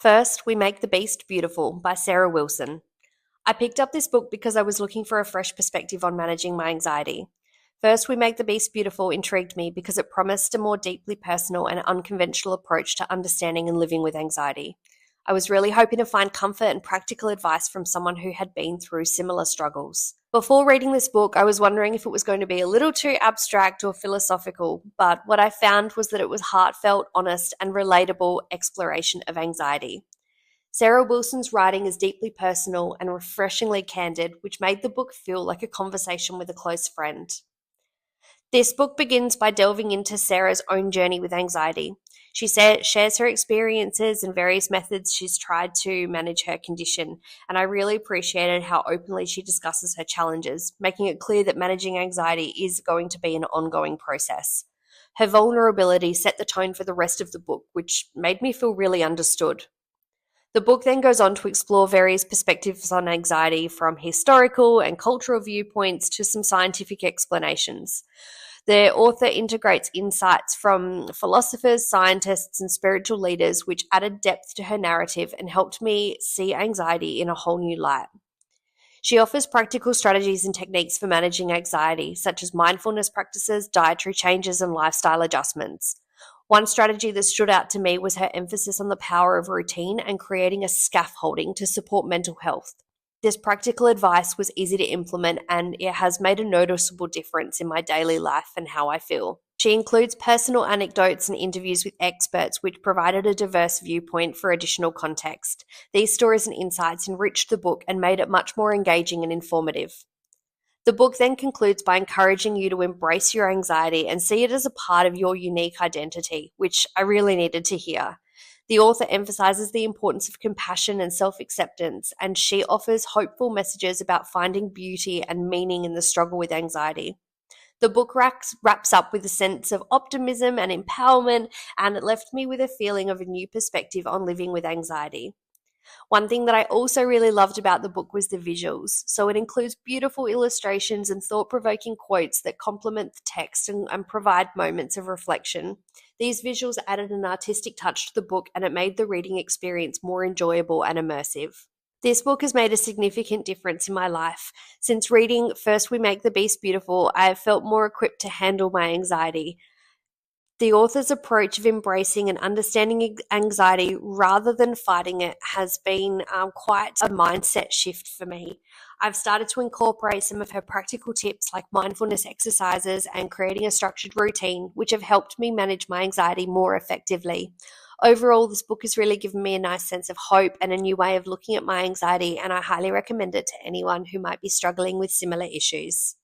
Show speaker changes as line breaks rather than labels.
First, We Make the Beast Beautiful by Sarah Wilson. I picked up this book because I was looking for a fresh perspective on managing my anxiety. First, We Make the Beast Beautiful intrigued me because it promised a more deeply personal and unconventional approach to understanding and living with anxiety. I was really hoping to find comfort and practical advice from someone who had been through similar struggles. Before reading this book, I was wondering if it was going to be a little too abstract or philosophical, but what I found was that it was heartfelt, honest, and relatable exploration of anxiety. Sarah Wilson's writing is deeply personal and refreshingly candid, which made the book feel like a conversation with a close friend. This book begins by delving into Sarah's own journey with anxiety. She shares her experiences and various methods she's tried to manage her condition, and I really appreciated how openly she discusses her challenges, making it clear that managing anxiety is going to be an ongoing process. Her vulnerability set the tone for the rest of the book, which made me feel really understood. The book then goes on to explore various perspectives on anxiety, from historical and cultural viewpoints to some scientific explanations. The author integrates insights from philosophers, scientists, and spiritual leaders, which added depth to her narrative and helped me see anxiety in a whole new light. She offers practical strategies and techniques for managing anxiety, such as mindfulness practices, dietary changes, and lifestyle adjustments. One strategy that stood out to me was her emphasis on the power of routine and creating a scaffolding to support mental health. This practical advice was easy to implement, and it has made a noticeable difference in my daily life and how I feel. She includes personal anecdotes and interviews with experts, which provided a diverse viewpoint for additional context. These stories and insights enriched the book and made it much more engaging and informative. The book then concludes by encouraging you to embrace your anxiety and see it as a part of your unique identity, which I really needed to hear. The author emphasizes the importance of compassion and self-acceptance, and she offers hopeful messages about finding beauty and meaning in the struggle with anxiety. The book wraps up with a sense of optimism and empowerment, and it left me with a feeling of a new perspective on living with anxiety. One thing that I also really loved about the book was the visuals. So it includes beautiful illustrations and thought-provoking quotes that complement the text and provide moments of reflection. These visuals added an artistic touch to the book, and it made the reading experience more enjoyable and immersive. This book has made a significant difference in my life. Since reading First We Make the Beast Beautiful, I have felt more equipped to handle my anxiety. The author's approach of embracing and understanding anxiety rather than fighting it has been quite a mindset shift for me. I've started to incorporate some of her practical tips like mindfulness exercises and creating a structured routine, which have helped me manage my anxiety more effectively. Overall, this book has really given me a nice sense of hope and a new way of looking at my anxiety, and I highly recommend it to anyone who might be struggling with similar issues.